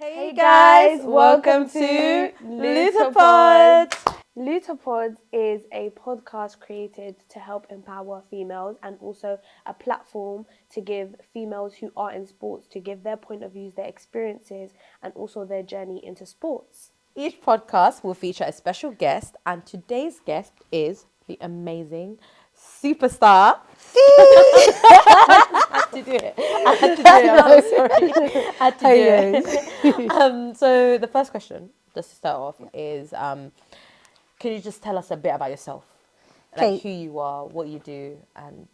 Hey guys, welcome to LutaPod. LutaPod is a podcast created to help empower females and also a platform to give females who are in sports to give their point of views, their experiences, and also their journey into sports. Each podcast will feature a special guest, and today's guest is the amazing superstar. I had to do it. I had to do it. So the first question, just to start off, is can you just tell us a bit about yourself? Like who you are, what you do, and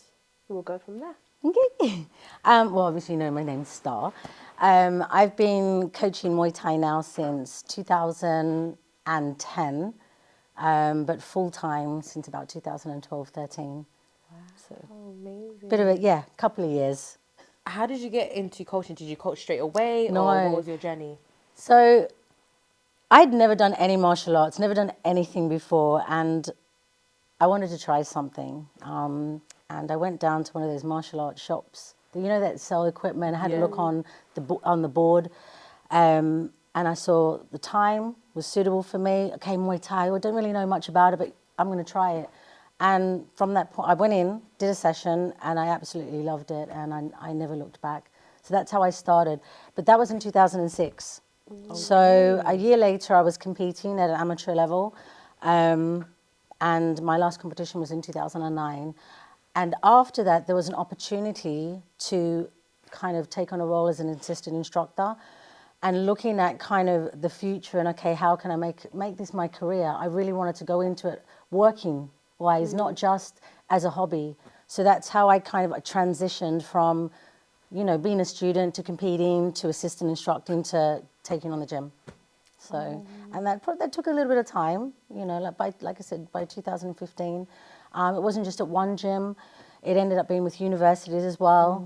we'll go from there. Okay. Well, obviously, you know, my name's Star. I've been coaching Muay Thai now since 2010, but full-time since about 2012-13. Wow. So, amazing. Bit of it, yeah, couple of years. How did you get into coaching? Did you coach straight away, No. or what was your journey? So, I'd never done any martial arts, never done anything before, and I wanted to try something. And I went down to one of those martial arts shops, you know, that sell equipment. I had a look on the board, and I saw the time was suitable for me. Okay, Muay Thai, I don't really know much about it, but I'm going to try it. And from that point, I went in, did a session, and I absolutely loved it, and I never looked back. So that's how I started. But that was in 2006. Okay. So a year later, I was competing at an amateur level, and my last competition was in 2009. And after that, there was an opportunity to kind of take on a role as an assistant instructor, and looking at kind of the future and, okay, how can I make this my career? I really wanted to go into it working-wise, not just as a hobby. So that's how I kind of transitioned from, you know, being a student to competing to assistant instructing to taking on the gym. So, and that took a little bit of time, you know, like I said, by 2015. It wasn't just at one gym. It ended up being with universities as well,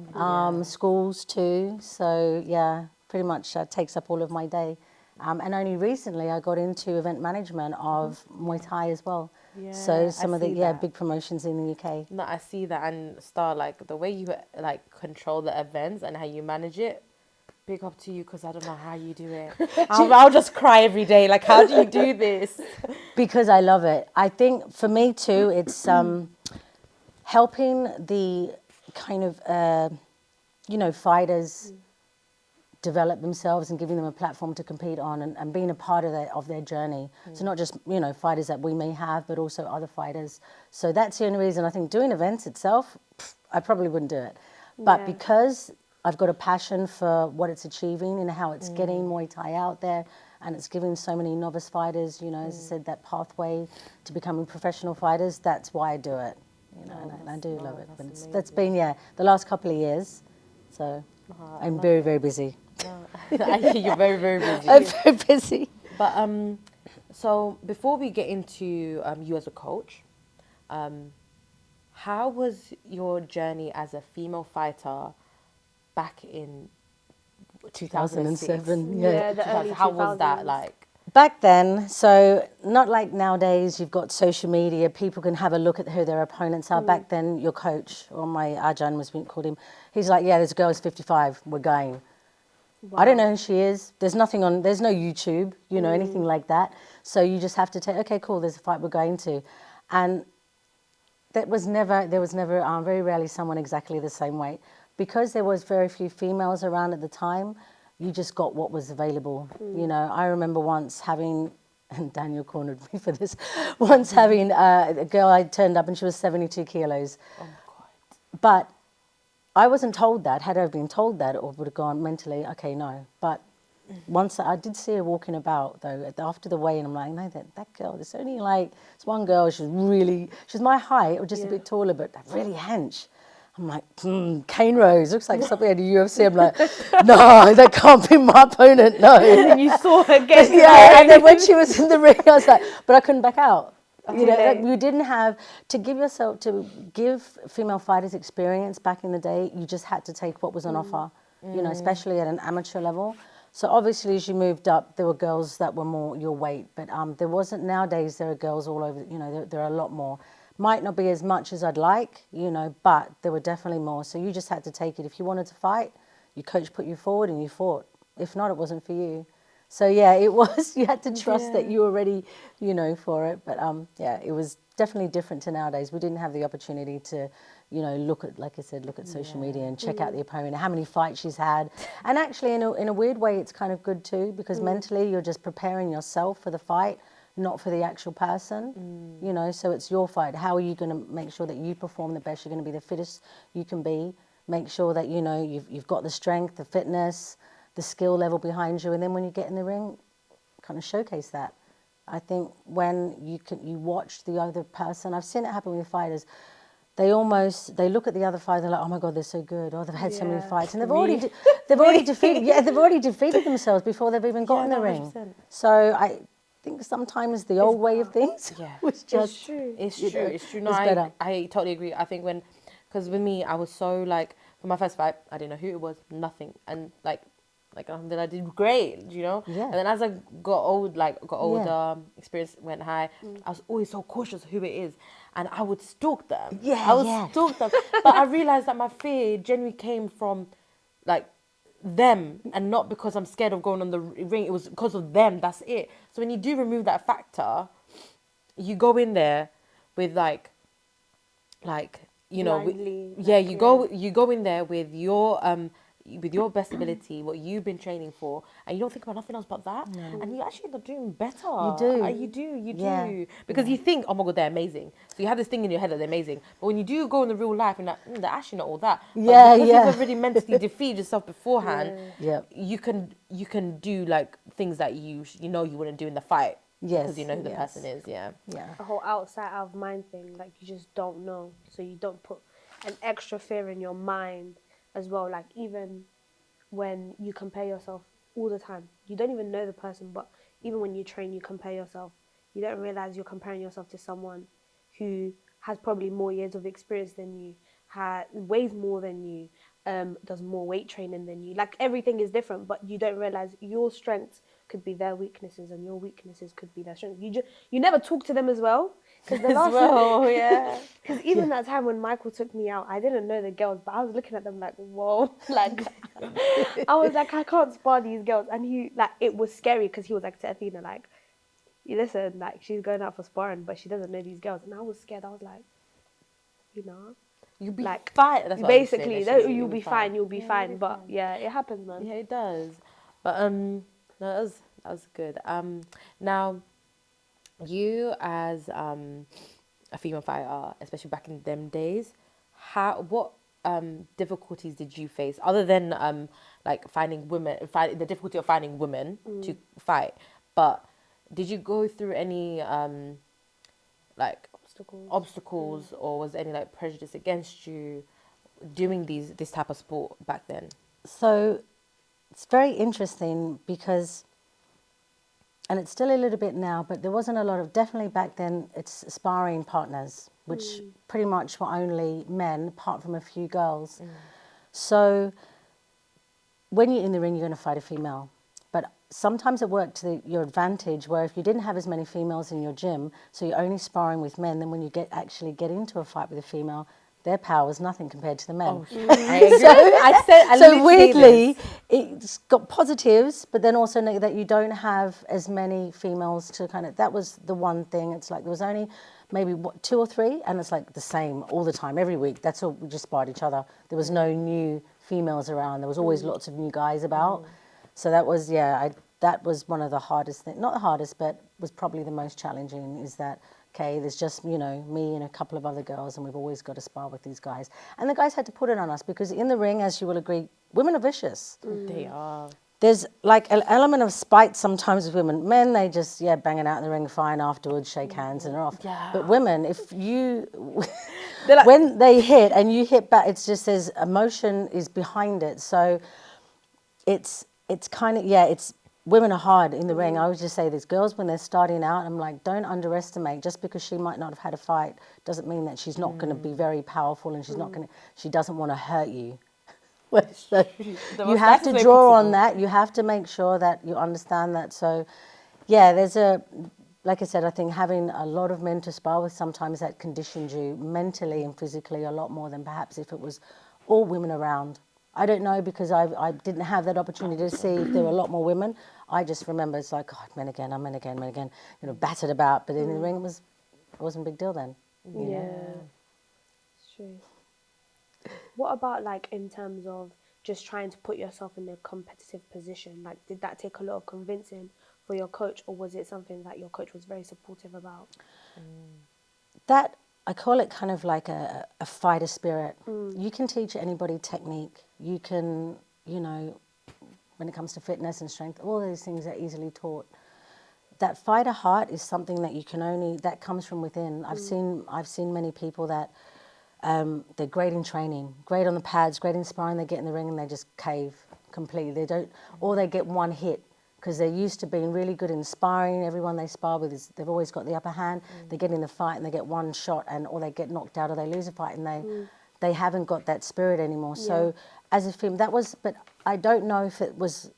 schools too. So, yeah, pretty much takes up all of my day. And only recently I got into event management of Muay Thai as well. Yeah, so some of the big promotions in the UK. No, I see that. And Star, like the way you like control the events and how you manage it, big up to you, because I don't know how you do it. I'll just cry every day. Like, how do you do this? Because I love it. I think for me too, it's helping the kind of, you know, fighters develop themselves and giving them a platform to compete on, and being a part of their journey. So not just, you know, fighters that we may have, but also other fighters. So that's the only reason I think doing events itself, I probably wouldn't do it. But because I've got a passion for what it's achieving and how it's getting Muay Thai out there, and it's giving so many novice fighters, you know, as I said, that pathway to becoming professional fighters, that's why I do it. You know, and I do love it. But that's been, the last couple of years. So I'm very, very busy. I hear you're very, very busy. I'm very busy. But so before we get into you as a coach, how was your journey as a female fighter back in 2007? The early How was that 2000s. like? Back then, so not like nowadays, you've got social media, people can have a look at who their opponents are. Back then, your coach, or my Ajahn was being called him, he's like, yeah, there's a girl who's 55, we're going. Wow. I don't know who she is. There's nothing on, there's no YouTube, you know, anything like that. So you just have to take, okay, cool, there's a fight we're going to. And there was never, very rarely someone exactly the same weight. Because there was very few females around at the time, you just got what was available. You know, I remember once having, and Daniel cornered me for this, once having a girl, I turned up and she was 72 kilos. Oh, God. But I wasn't told that. Had I been told that, it would have gone mentally, okay, no. But once I did see her walking about, though, after the weigh-in, I'm like, no, that girl, there's only like, it's one girl, she's my height, or just a bit taller, but really hench. I'm like, Cane Rose, looks like something at the UFC. I'm like, no, that can't be my opponent, no. And then you saw her get and then when she was in the ring, I was like, but I couldn't back out. You know, like, you didn't have, to give female fighters experience back in the day, you just had to take what was on offer, you know, especially at an amateur level. So obviously as you moved up, there were girls that were more your weight, but there wasn't, nowadays there are girls all over, you know, there are a lot more. Might not be as much as I'd like, you know, but there were definitely more. So you just had to take it. If you wanted to fight, your coach put you forward and you fought. If not, it wasn't for you. So yeah, it was, you had to trust that you were ready, you know, for it. But yeah, it was definitely different to nowadays. We didn't have the opportunity to, you know, look at, like I said, look at social media and check out the opponent, how many fights she's had. And actually, in a weird way, it's kind of good too, because mentally you're just preparing yourself for the fight, not for the actual person, you know, so it's your fight. How are you going to make sure that you perform the best? You're going to be the fittest you can be. Make sure that, you know, you've got the strength, the fitness, the skill level behind you, and then when you get in the ring, kind of showcase that. I think when you watch the other person, I've seen it happen with fighters. They look at the other fighter, they're like, oh my God, they're so good. Oh, they've had so many fights, and they've already defeated themselves before they've even got in the ring. 100%. So I think sometimes the old way of things was just It's true. It's true. No, it's better. I totally agree. I think because with me, I was so like, for my first fight, I didn't know who it was, nothing. And like I did great, you know? Yeah. And then as I got older, experience went high, I was always so cautious of who it is. And I would stalk them. Yeah, I would yeah. stalk them. But I realized that my fear genuinely came from like them and not because I'm scared of going on the ring. It was because of them. That's it. So when you do remove that factor, you go in there with like you know, Blindly, you go in there with your best ability, what you've been training for, and you don't think about nothing else but that, and you actually end up doing better. You do. You Yeah. do, because you think, oh my God, they're amazing. So you have this thing in your head that they're amazing, but when you do go in the real life, and like, they're actually not all that. But because you've already mentally defeated yourself beforehand, you can do like things that you know you wouldn't do in the fight. Yes, Because you know who the yes. person is, yeah. A whole outside out of mind thing, like you just don't know, so you don't put an extra fear in your mind as well. Like even when you compare yourself all the time, you don't even know the person, but even when you train, you compare yourself. You don't realize you're comparing yourself to someone who has probably more years of experience than you, weighs more than you, does more weight training than you. Like everything is different, but you don't realize your strengths could be their weaknesses and your weaknesses could be their strengths. You never talk to them as well, because the last because even that time when Michael took me out, I didn't know the girls, but I was looking at them like, whoa, like I was like, I can't spar these girls, and he like it was scary because he was like to Athena like, you listen, like she's going out for sparring, but she doesn't know these girls, and I was scared. I was like, you know. You'll be like fine. That's what basically, I was saying, you'll be fine. You'll be fine. But yeah, it happens, man. Yeah, it does. But no, that was good. Now, you as a female fighter, especially back in them days, what difficulties did you face other than like the difficulty of finding women to fight? But did you go through any like obstacles or was there any like prejudice against you doing this type of sport back then? So it's very interesting because, and it's still a little bit now, but there wasn't a lot of, definitely back then, it's sparring partners, which pretty much were only men, apart from a few girls. So when you're in the ring, you're going to fight a female. But sometimes it worked to your advantage, where if you didn't have as many females in your gym, so you're only sparring with men, then when you actually get into a fight with a female, their power is nothing compared to the men. So weirdly, it's got positives, but then also that you don't have as many females to kind of, that was the one thing. It's like there was only maybe 2 or 3, and it's like the same all the time, every week. That's all, we just sparred each other. There was no new females around. There was always lots of new guys about. So that was, that was one of the hardest things, not the hardest, but was probably the most challenging, is that, okay, there's just, you know, me and a couple of other girls, and we've always got to spar with these guys. And the guys had to put it on us, because in the ring, as you will agree, women are vicious. They are. There's like an element of spite sometimes with women. Men, they just, bang it out in the ring, fine afterwards, shake hands and are off. Yeah. But women, if you, like, when they hit and you hit back, it's just, there's emotion is behind it. So it's kind of, it's, women are hard in the ring. I always just say this, girls, when they're starting out, I'm like, don't underestimate. Just because she might not have had a fight doesn't mean that she's not going to be very powerful, and she's not going to, she doesn't want to hurt you. So you have to draw on that. You have to make sure that you understand that. So, there's like I said, I think having a lot of men to spar with, sometimes that conditions you mentally and physically a lot more than perhaps if it was all women around. I don't know, because I didn't have that opportunity to see if there were a lot more women. I just remember it's like, God, men again, men again, men again, battered about. But in the ring, it wasn't a big deal then. Yeah, it's true. What about like in terms of just trying to put yourself in a competitive position? Like, did that take a lot of convincing for your coach, or was it something that your coach was very supportive about? That, I call it kind of like a fighter spirit. You can teach anybody technique. You can, when it comes to fitness and strength, all these things are easily taught. That fighter heart is something that you can only, that comes from within. I've seen many people that they're great in training, great on the pads, great in sparring. They get in the ring and they just cave completely. They don't, or they get one hit because they're used to being really good in sparring. Everyone they spar with they've always got the upper hand. They get in the fight and they get one shot, or they get knocked out, or they lose a fight, and they haven't got that spirit anymore. So as a female, but I don't know if it was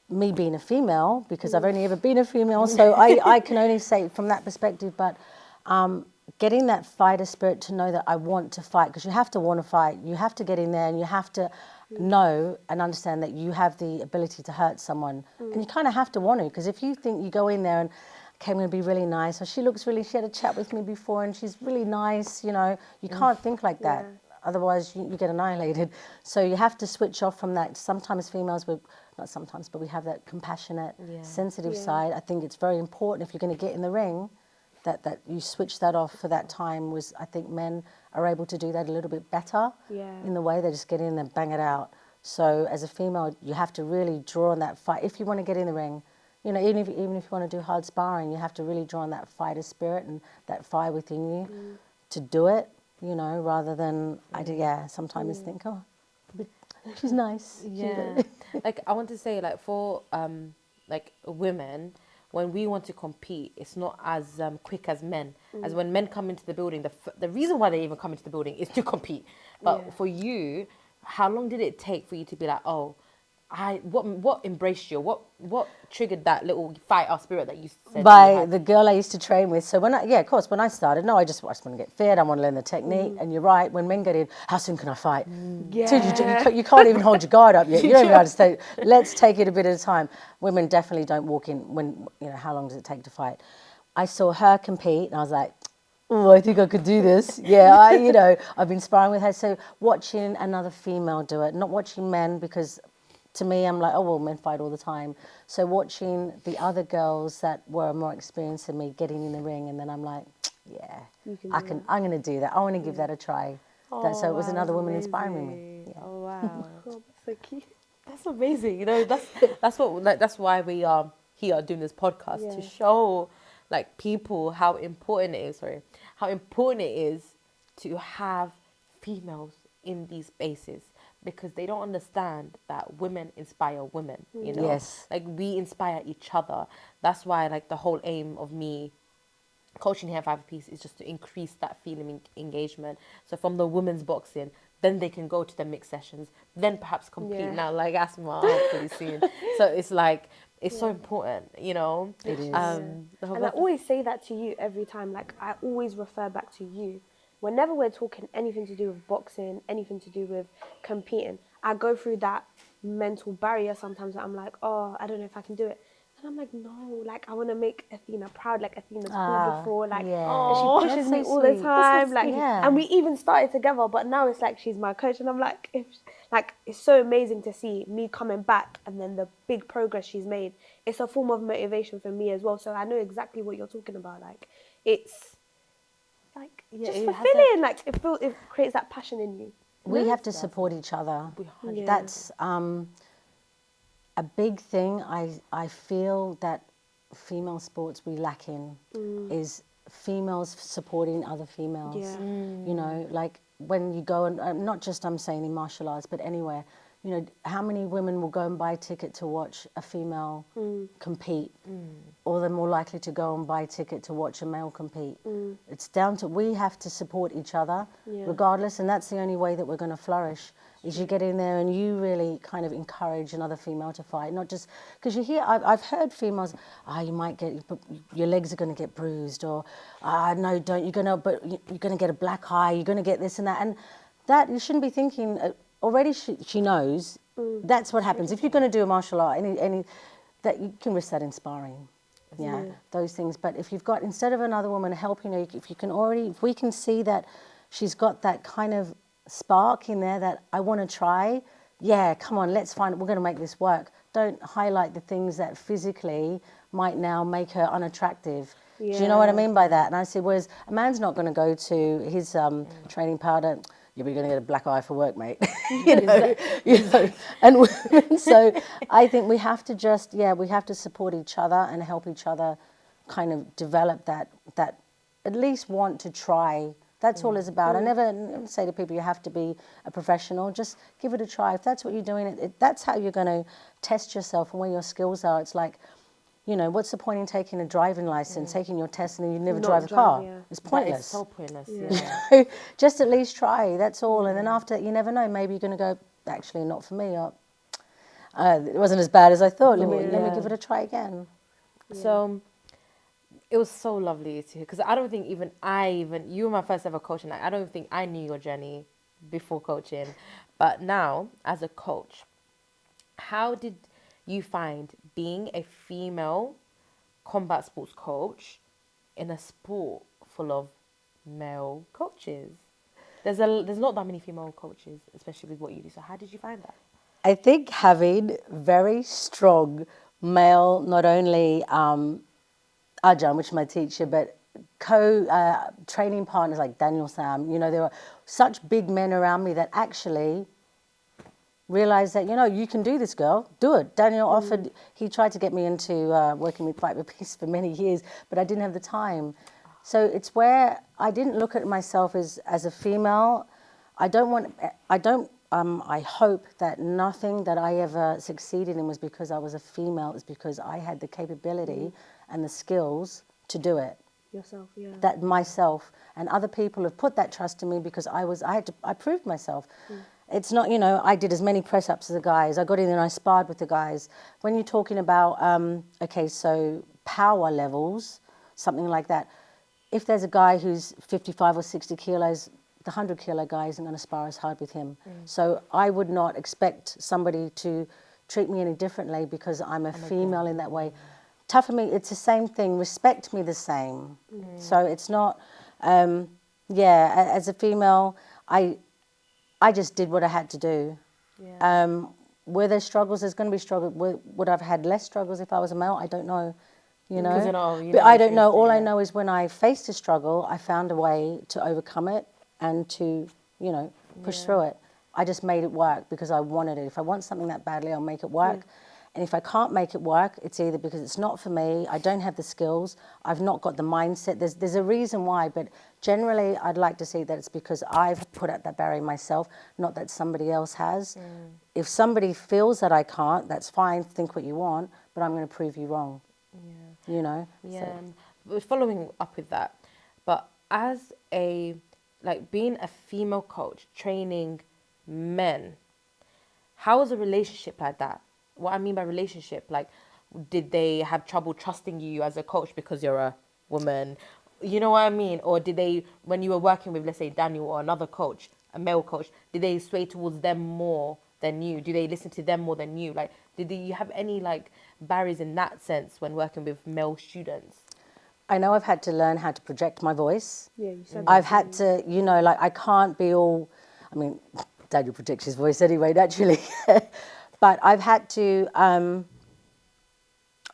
me being a female, because I've only ever been a female, so I can only say from that perspective. But getting that fighter spirit to know that I want to fight, because you have to want to fight. You have to get in there and you have to know and understand that you have the ability to hurt someone. And you kind of have to want to, because if you think you go in there and, okay, I'm going to be really nice, or she had a chat with me before and she's really nice, you can't think like that. Otherwise, you get annihilated. So you have to switch off from that. Sometimes females, not sometimes, but we have that compassionate, sensitive side. I think it's very important if you're going to get in the ring, that you switch that off for that time. I think men are able to do that a little bit better in the way they just get in and bang it out. So as a female, you have to really draw on that fight. If you want to get in the ring, even if you want to do hard sparring, you have to really draw on that fighter spirit and that fire within you to do it, rather than, sometimes think, oh, but she's nice. Yeah. Like, I want to say, like, for like women, when we want to compete, it's not as quick as men. As when men come into the building, the reason why they even come into the building is to compete. But for you, how long did it take for you to be like, oh, what embraced you? What triggered that little fighter spirit that you said? By the girl I used to train with. So when I started, I just want to get fit. I want to learn the technique. And you're right, when men get in, how soon can I fight? Dude, you can't even hold your guard up yet. You don't even understand. Let's take it a bit at a time. Women definitely don't walk in when, how long does it take to fight? I saw her compete and I was like, oh, I think I could do this. I've been sparring with her. So watching another female do it, not watching men, because to me, I'm like, oh, well, men fight all the time. So watching the other girls that were more experienced than me getting in the ring, and then I'm like, I'm going to do that. I want to give that a try. So it was another woman inspiring me. Yeah. Oh, wow. Oh, that's so cute. That's amazing. That's why we are here doing this podcast, to show like people how important it is to have females in these spaces, because they don't understand that women inspire women, Yes. Like, we inspire each other. That's why, like, the whole aim of me coaching here at 5 Piece is just to increase that feeling engagement. So from the women's boxing, then they can go to the mixed sessions, then perhaps compete now, like Asmaa, hopefully soon. So it's like, it's so important, It is. And I always say that to you every time. Like, I always refer back to you. Whenever we're talking anything to do with boxing, anything to do with competing, I go through that mental barrier sometimes that I'm like, oh, I don't know if I can do it. And I'm like, no, like, I want to make Athena proud, like Athena's cool before, like, and she pushes me all the time, like, and we even started together, but now it's like she's my coach, and I'm like, it's so amazing to see me coming back, and then the big progress she's made. It's a form of motivation for me as well, so I know exactly what you're talking about. Like, it's like just fulfilling, like it creates that passion in you. We have to support each other. That's a big thing. I feel that female sports we lack in is females supporting other females. Like when you go, and not just I'm saying in martial arts, but anywhere, how many women will go and buy a ticket to watch a female compete, or they're more likely to go and buy a ticket to watch a male compete. It's down to, we have to support each other regardless, and that's the only way that we're going to flourish, is you get in there and you really kind of encourage another female to fight, not just, because you hear, I've heard females, you might get, your legs are going to get bruised, or, no, don't, you're going to get a black eye, you're going to get this and that, and that, you shouldn't be thinking, already she knows. That's what happens. If you're going to do a martial art, any that you can risk that in sparring. Yeah, those things. But if you've got, instead of another woman helping her, if you can already, if we can see that she's got that kind of spark in there that I want to try, yeah, come on, let's find it. We're going to make this work. Don't highlight the things that physically might now make her unattractive. Do you know what I mean by that? And I said, whereas a man's not going to go to his training powder, you're going to get a black eye for work, mate. you know. And women, so I think we have to just, we have to support each other and help each other kind of develop that at least want to try. That's all it's about. I never say to people you have to be a professional. Just give it a try. If that's what you're doing, that's how you're going to test yourself and where your skills are. It's like, you know, what's the point in taking a driving license, taking your test, and then you never drive a car? It's pointless. It's so pointless. Just at least try. That's all. And then after, you never know. Maybe you're going to go, actually, not for me. Or, it wasn't as bad as I thought. Let me give it a try again. So it was so lovely to hear, because I don't think you were my first ever coach, and I don't think I knew your journey before coaching. But now, as a coach, how did you find being a female combat sports coach in a sport full of male coaches? There's not that many female coaches, especially with what you do. So how did you find that? I think having very strong male, not only Ajahn, which is my teacher, but training partners like Daniel Sam, you know, there were such big men around me that actually realized that, you know, you can do this, girl, do it. Daniel offered, he tried to get me into working with Fight for Peace for many years, but I didn't have the time. So it's where I didn't look at myself as a female. I hope that nothing that I ever succeeded in was because I was a female. It's because I had the capability and the skills to do it. Yourself, yeah. That myself, and other people have put that trust in me because I proved myself. It's not, you know, I did as many press-ups as the guys. I got in and I sparred with the guys. When you're talking about, so power levels, something like that, if there's a guy who's 55 or 60 kilos, the 100-kilo guy isn't going to spar as hard with him. So I would not expect somebody to treat me any differently because I'm a female in that way. Tough for me, it's the same thing. Respect me the same. So it's not, as a female, I just did what I had to do. Were there struggles? There's going to be struggles. Would I have had less struggles if I was a male? I don't know. You know, but I don't know. All I know is when I faced a struggle, I found a way to overcome it and to, you know, push through it. I just made it work because I wanted it. If I want something that badly, I'll make it work. And if I can't make it work, it's either because it's not for me, I don't have the skills, I've not got the mindset. There's a reason why, but generally I'd like to see that it's because I've put up that barrier myself, not that somebody else has. If somebody feels that I can't, that's fine, think what you want, but I'm going to prove you wrong. You know? So. Following up with that, but as being a female coach, training men, how was a relationship like that? What I mean by relationship, like, did they have trouble trusting you as a coach because you're a woman? You know what I mean? Or did they, when you were working with, let's say, Daniel or another coach, a male coach, did they sway towards them more than you? Do they listen to them more than you? Like, did you have any, like, barriers in that sense when working with male students? I know I've had to learn how to project my voice. Yeah, you said I've had to, you know, like, I can't be all, I mean, Daniel projects his voice anyway, naturally. But I've had to, I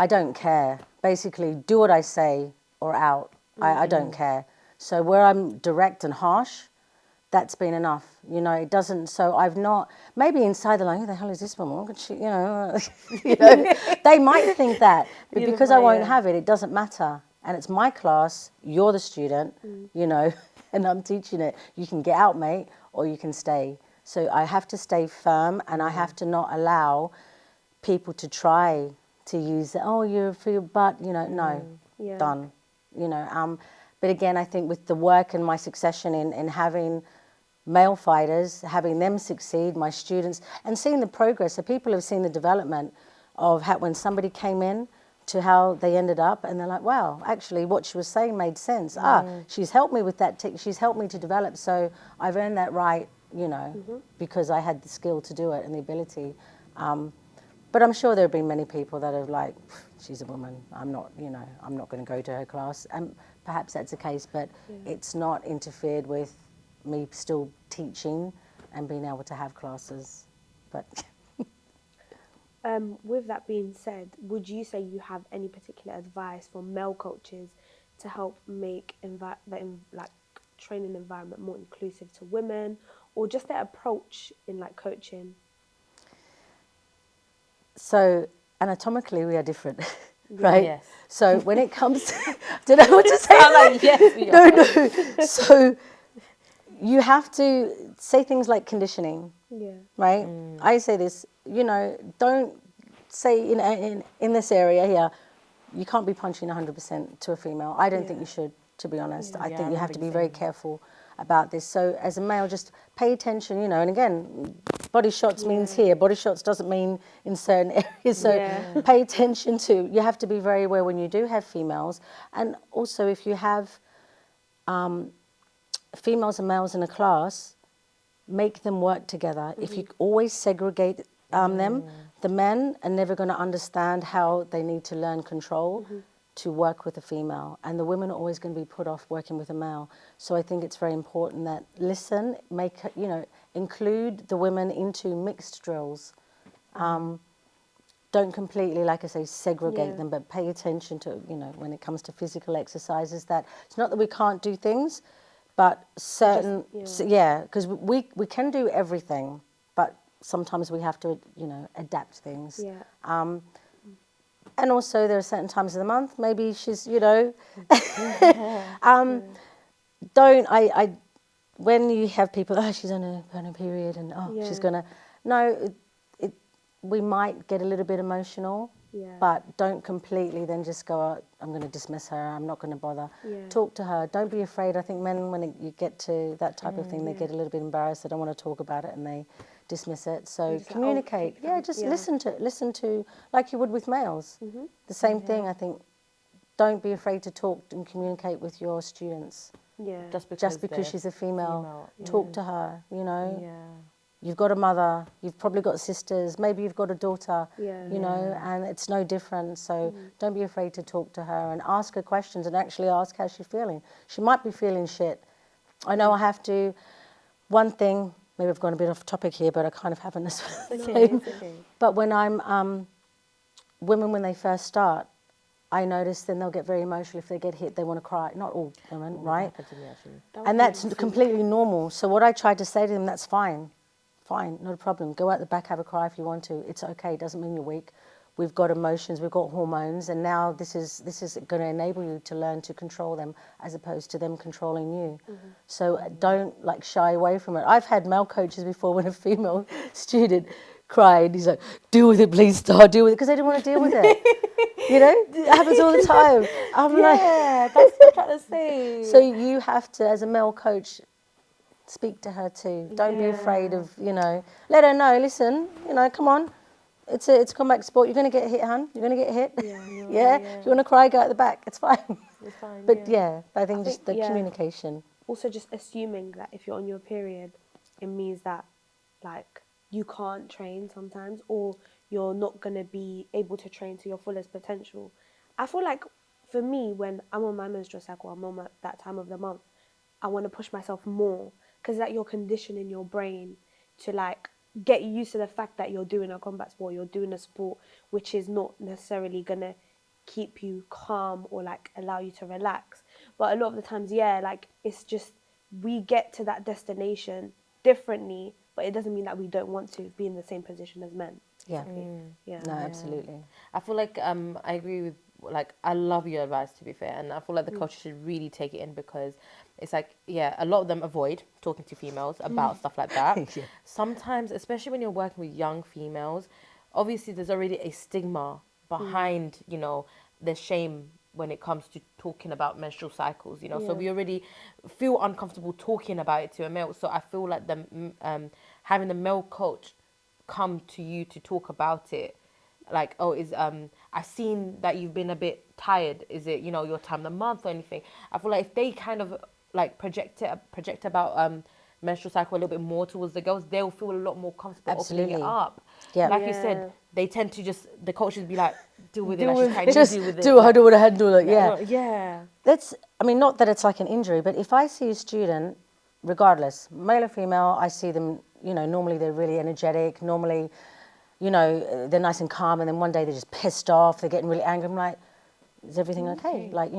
don't care. Basically, do what I say or out. I don't care. So where I'm direct and harsh, that's been enough. You know, it doesn't, so I've not, maybe inside they're like, who the hell is this woman? What could she, you know, they might think that. But because I won't have it, it doesn't matter. And it's my class, you're the student, you know, and I'm teaching it. You can get out, mate, or you can stay. So I have to stay firm, and I have to not allow people to try to use it. Oh, you're for your butt, you know. No, done. You know. But again, I think with the work and my succession in having male fighters, having them succeed, my students, and seeing the progress. So people have seen the development of how when somebody came in to how they ended up, and they're like, wow, actually what she was saying made sense. She's helped me with that, she's helped me to develop, so I've earned that right you know, because I had the skill to do it and the ability. But I'm sure there have been many people that are like, she's a woman, I'm not, you know, I'm not going to go to her class. And perhaps that's the case, but it's not interfered with me still teaching and being able to have classes. But With that being said, would you say you have any particular advice for male coaches to help make like training environment more inclusive to women, or just their approach in like coaching? so anatomically we are different, right? Yes. So when it comes to, I don't know what to say. I'm like, yes, we are. No. So you have to say things like conditioning, Yeah. right? I say this, you know, don't say in this area here, you can't be punching 100% to a female. I don't think you should, to be honest. I Yeah, think I you have to remember be you very saying that. careful about this. So as a male, just pay attention, you know, and again, body shots means here, body shots doesn't mean in certain areas. So Yeah. pay attention to, you have to be very aware when you do have females. And also if you have females and males in a class, make them work together. If you always segregate them, the men are never going to understand how they need to learn control to work with a female, and the women are always going to be put off working with a male. So I think it's very important that listen, include the women into mixed drills. Don't completely, like I say, segregate them, but pay attention to, you know, when it comes to physical exercises, that it's not that we can't do things, but certain, because we can do everything, but sometimes we have to, you know, adapt things. Yeah. And also there are certain times of the month, maybe she's, you know, when you have people, oh, she's on a period and she's going to, no, we might get a little bit emotional, but don't completely then just go, oh, I'm going to dismiss her, I'm not going to bother. Talk to her. Don't be afraid. I think men, when you get to that type of thing, they get a little bit embarrassed. They don't want to talk about it and they dismiss it. So communicate. Listen to, like you would with males. The same thing, I think. Don't be afraid to talk and communicate with your students. Yeah. Just because they're she's a female, female, talk to her, you know. Yeah. You've got a mother, you've probably got sisters, maybe you've got a daughter, you know, and it's no different. So don't be afraid to talk to her and ask her questions and actually ask how she's feeling. She might be feeling shit. I know I have to, one thing, maybe I've gone a bit off topic here, but I kind of haven't as well. It's okay. But when women, when they first start, I notice then they'll get very emotional. If they get hit, they want to cry. Not all women, right? Happened to me, actually. And that's completely normal. So what I tried to say to them, that's fine. Fine, not a problem. Go out the back, have a cry if you want to. It's okay. It doesn't mean you're weak. We've got emotions, we've got hormones, and now this is going to enable you to learn to control them as opposed to them controlling you. So don't like shy away from it. I've had male coaches before when a female student cried. He's like, "Deal with it, please, Star. Deal with it," because they didn't want to deal with it. You know, it happens all the time. I'm like, Yeah, that's what I'm trying to say. so you have to, as a male coach, speak to her too. Don't be afraid of, you know, let her know, listen, you know, come on. It's a combat sport. You're going to get hit, hun. You're going to get hit. Yeah. If you want to cry, go at the back. It's fine. It's fine, But I think just the yeah. communication. Also, just assuming that if you're on your period, it means that, like, you can't train sometimes, or you're not going to be able to train to your fullest potential. I feel like, for me, when I'm on my menstrual cycle, I'm on that time of the month, I want to push myself more, because that you're conditioning your brain to, like, get used to the fact that you're doing a combat sport, you're doing a sport which is not necessarily going to keep you calm or, like, allow you to relax. But a lot of the times, like, it's just, we get to that destination differently, but it doesn't mean that we don't want to be in the same position as men. Yeah. Yeah. No, absolutely. I feel like I agree with, like, I love your advice, to be fair, and I feel like the coaches should really take it in, because it's like, a lot of them avoid talking to females about stuff like that. Sometimes, especially when you're working with young females, obviously there's already a stigma behind, you know, the shame when it comes to talking about menstrual cycles, you know. So we already feel uncomfortable talking about it to a male. So I feel like having the male coach come to you to talk about it, like, oh, I've seen that you've been a bit tired. Is it, you know, your time of the month or anything? I feel like if they kind of like project about menstrual cycle a little bit more towards the girls, they'll feel a lot more comfortable opening it Absolutely. up. Yeah. Like you Yeah. said, they tend to just, the coaches be like, deal with it, Deal like she's with trying it. to Just deal with it. do how to handle it. Yeah. Yeah. I mean, not that it's like an injury, but if I see a student, regardless, male or female, I see them, normally they're really energetic. Normally, they're nice and calm. And then one day they're just pissed off. They're getting really angry. I'm like, is everything okay? Like,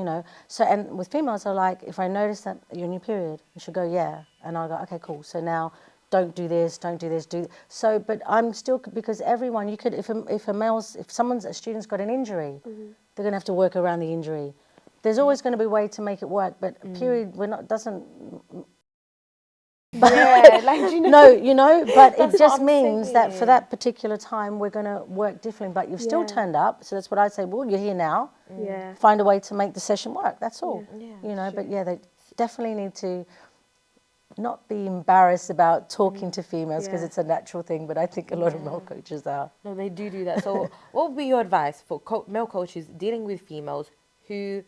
So, and with females, I like, if I notice that you're in your period, you should go, yeah. And I'll go, okay, cool. So now don't do this, So, but I'm still, because everyone, you could, if a student's got an injury, they're going to have to work around the injury. There's always going to be a way to make it work, but a period, Yeah, like, but it That's what just I'm means that for saying. that particular time, we're going to work differently, but you've still Yeah. turned up. So that's what I say, well, you're here now. Yeah. Find a way to make the session work. That's all. Yeah, But yeah, they definitely need to not be embarrassed about talking to females because Yeah. it's a natural thing, but I think a lot of male coaches are. No, they do that. So, what would be your advice for male coaches dealing with females who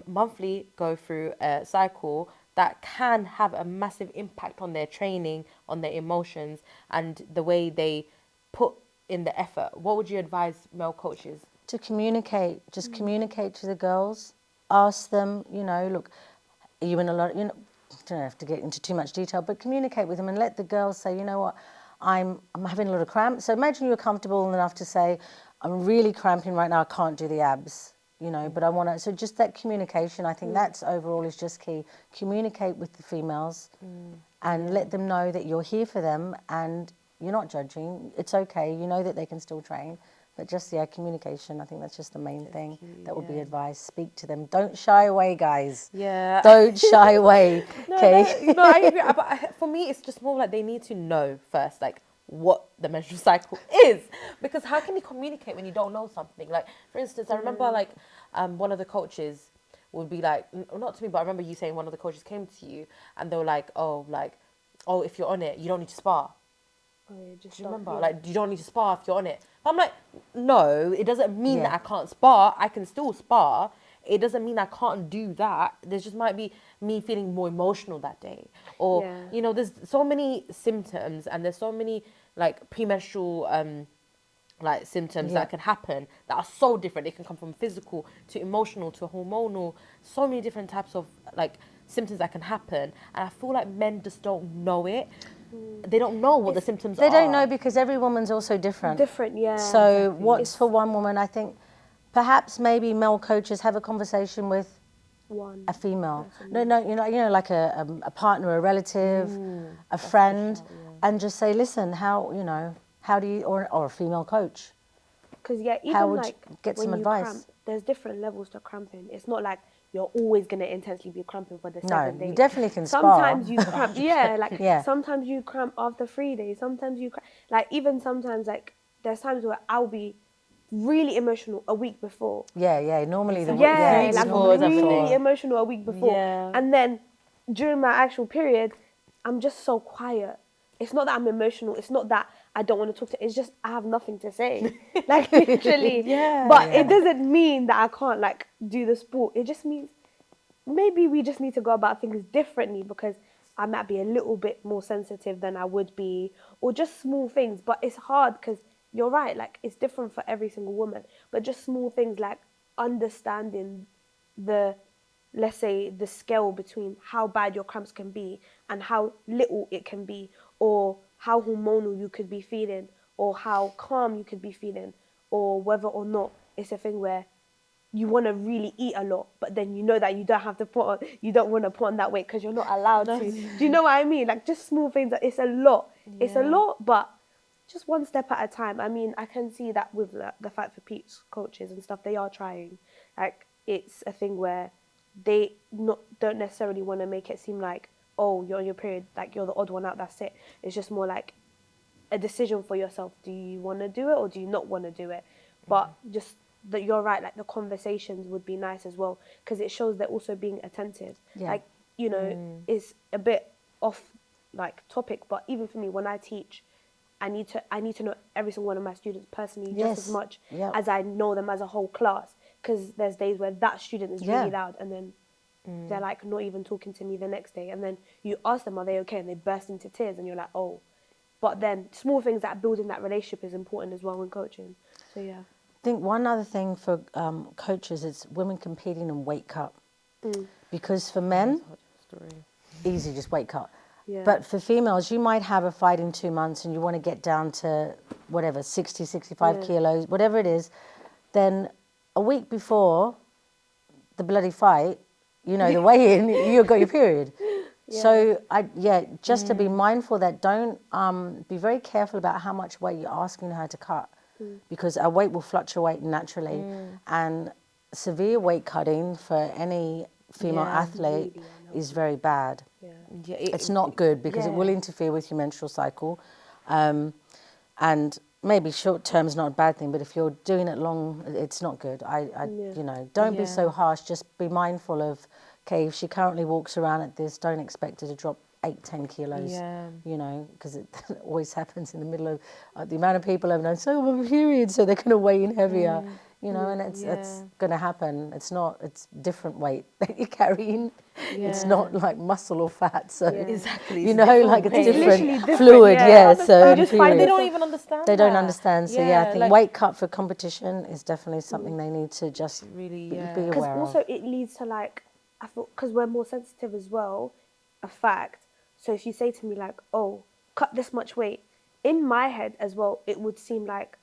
monthly go through a cycle that can have a massive impact on their training, on their emotions, and the way they put in the effort? What would you advise male coaches? To communicate, just communicate to the girls, ask them, look, are you in a lot, don't have to get into too much detail, but communicate with them and let the girls say, you know what, I'm having a lot of cramps. So imagine you're comfortable enough to say, I'm really cramping right now, I can't do the abs, but I want to, so just that communication, I think that's overall is just key. Communicate with the females and let them know that you're here for them and you're not judging. It's okay, you know that they can still train. But just, communication, I think that's just the main thing. That would be advice. Speak to them. Don't shy away, guys. Yeah. Don't shy away, okay? No, I agree. But for me, it's just more like they need to know first, like, what the menstrual cycle is. Because how can you communicate when you don't know something? Like, for instance, I remember, like, one of the coaches would be like, not to me, but I remember you saying one of the coaches came to you and they were like, oh, if you're on it, you don't need to spar. Oh, yeah, just Do you remember? yeah. Like, you don't need to spar if you're on it. But I'm like, no, it doesn't mean Yeah. that I can't spar. I can still spar. It doesn't mean I can't do that. There just might be me feeling more emotional that day. Or, Yeah. there's so many symptoms and there's so many, like, premenstrual, like, symptoms that can happen that are so different. It can come from physical to emotional to hormonal. So many different types of, like, symptoms that can happen. And I feel like men just don't know it. They don't know what the symptoms are. They don't know because every woman's also different. Different, yeah. So what's for one woman, I think perhaps maybe male coaches have a conversation with One. a female. No, like a partner, a relative, a friend, and just say, listen, how do you, or a female coach. Because even How would like you get when some you advice? cramp, there's different levels to cramping. It's not like you're always going to intensely be cramping for the 7 days. You definitely can spar. Sometimes you cramp, Yeah. sometimes you cramp after 3 days. Sometimes you cramp, even sometimes there's times where I'll be really emotional a week before. Yeah. Normally the Yeah, weeks like before, really emotional a week before. Yeah. And then during my actual period, I'm just so quiet. It's not that I'm emotional. It's not that I don't want to talk to. It's just I have nothing to say. Like literally. But it doesn't mean that I can't do the sport. It just means maybe we just need to go about things differently because I might be a little bit more sensitive than I would be, or just small things. But it's hard because you're right. Like it's different for every single woman. But just small things like understanding let's say the scale between how bad your cramps can be and how little it can be, or how hormonal you could be feeling, or how calm you could be feeling, or whether or not it's a thing where you want to really eat a lot, but then you know that you don't want to put on that weight because you're not allowed to. Do you know what I mean? Like just small things. It's a lot. It's a lot, but just one step at a time. I mean, I can see that with the Fight for Peace coaches and stuff, they are trying. Like it's a thing where they don't necessarily want to make it seem like, oh, you're on your period, like you're the odd one out, that's it. It's just more like a decision for yourself. Do you want to do it or do you not want to do it? But just that you're right, like the conversations would be nice as well because it shows they're also being attentive. Yeah. Like, it's a bit off like topic, but even for me when I teach, I need to know every single one of my students personally just as much as I know them as a whole class, because there's days where that student is really loud and then they're like not even talking to me the next day, and then you ask them, are they okay, and they burst into tears, and you're like, oh. But then small things that building that relationship is important as well when coaching. So yeah. I think one other thing for coaches is women competing in weight cut. Because for men, easy, just weight cut. Yeah. But for females, you might have a fight in 2 months and you want to get down to whatever, 60, 65 kilos, whatever it is. Then a week before the bloody fight, you know, the weigh-in, you've got your period. So, just to be mindful that don't, be very careful about how much weight you're asking her to cut, because our weight will fluctuate naturally. And severe weight cutting for any female athlete is very bad. It's not good because it will interfere with your menstrual cycle. And maybe short term is not a bad thing, but if you're doing it long, it's not good. You know, don't be so harsh. Just be mindful of, okay, if she currently walks around at this, don't expect her to drop 8-10 kilos. You know, because it always happens in the middle of the amount of people I've known. So I'm on period, so they're going to weigh in heavier. You know, and it's going to happen. It's different weight that you're carrying. It's not like muscle or fat. So Exactly. you know, like it's literally different different, fluid. So you just find They don't even understand. they don't understand. So I think like, weight cut for competition is definitely something they need to just really be Because aware also of. it leads to like, I thought, because we're more sensitive as well, a fact. So if you say to me like, oh, cut this much weight, in my head as well, it would seem like,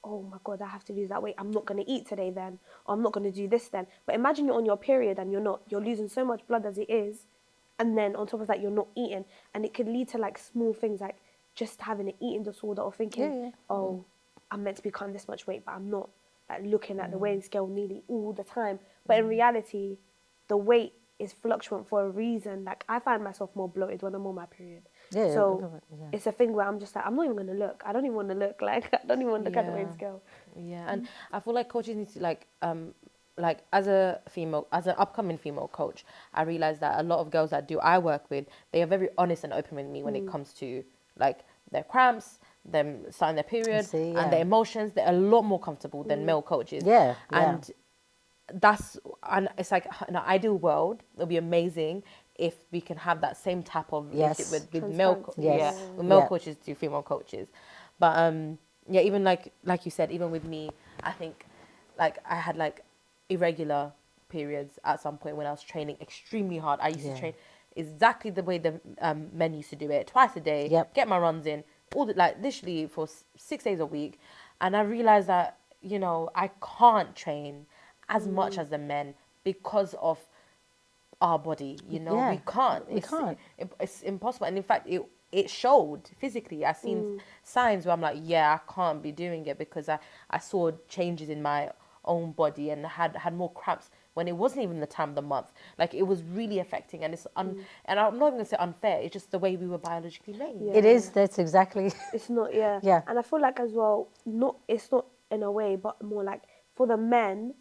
oh my God, I have to lose that weight. I'm not going to eat today then. Or I'm not going to do this then. But imagine you're on your period and you're losing so much blood as it is. And then on top of that, you're not eating. And it could lead to like small things like just having an eating disorder or thinking, oh, I'm meant to be cutting this much weight, but I'm not. Like looking at the weighing scale nearly all the time. But in reality, the weight is fluctuant for a reason. Like I find myself more bloated when I'm on my period. It's a thing where I'm just like, I'm not even going to look. I don't even want to look. Like, I don't even want to look at the weighing scale. Yeah, and I feel like coaches need to like as an upcoming female coach, I realize that a lot of girls that I work with, they are very honest and open with me when it comes to like their cramps, them starting their period, and their emotions. They're a lot more comfortable than male coaches. And it's like in an ideal world, it'll be amazing if we can have that same type of relationship with male coaches to female coaches. But even like you said, even with me, I think like I had like irregular periods at some point when I was training extremely hard. I used to train exactly the way the men used to do it, twice a day, get my runs in, like literally for 6 days a week. And I realized that, you know, I can't train as much as the men because of our body, you know. We can't. It's impossible. And in fact, it showed physically. I've seen signs where I'm like, I can't be doing it, because I saw changes in my own body and had more cramps when it wasn't even the time of the month. Like, it was really affecting, and and I'm not even gonna say unfair. It's just the way we were biologically made. It is. That's exactly. It's not. And I feel like as well, it's not in a way, but more like for the men,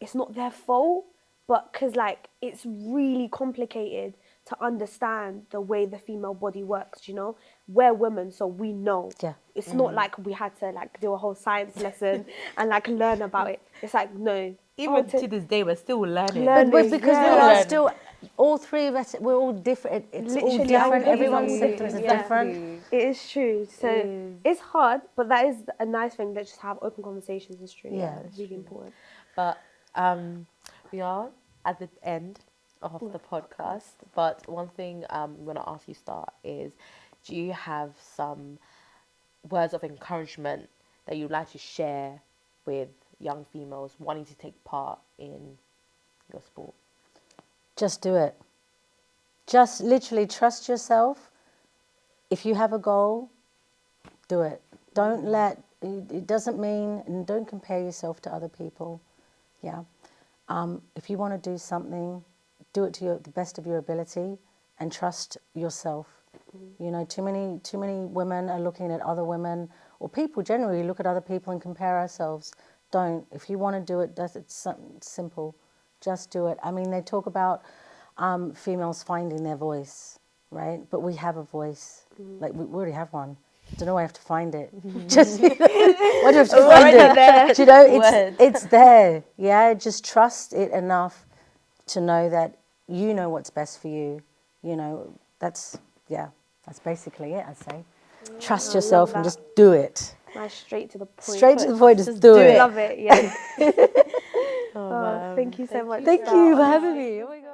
it's not their fault, but because like it's really complicated to understand the way the female body works, you know. We're women, so we know. It's not like we had to like do a whole science lesson and like learn about it. It's like, no. Even to this day, we're still learning. But because we are still, all three of us, we're all different. It's all different. Everyone's symptoms are different. It is true. So it's hard, but that is a nice thing, that just have open conversations is true. It's really important. But we are at the end of the podcast. But one thing I'm going to ask you, Star, is do you have some words of encouragement that you'd like to share with young females wanting to take part in your sport? Just do it. Just literally trust yourself. If you have a goal, do it. Don't it doesn't mean, and don't compare yourself to other people. If you want to do something, do it to the best of your ability and trust yourself. You know, too many women are looking at other women, or people generally look at other people and compare ourselves. Don't. If you want to do it, it's simple. Just do it. I mean, they talk about females finding their voice, right? But we have a voice. Like, we already have one. Don't know why I have to find it. Just, why do I have to find it? There. Do you know, it's there. Yeah, just trust it enough to know that you know what's best for you. You know, that's basically it, I'd say. Trust I yourself love and that. just do it. Nice, straight to the point. Straight to the point, just do it. Love it, yeah. Oh, Oh, thank you so much. Thank you for having me. Oh my God.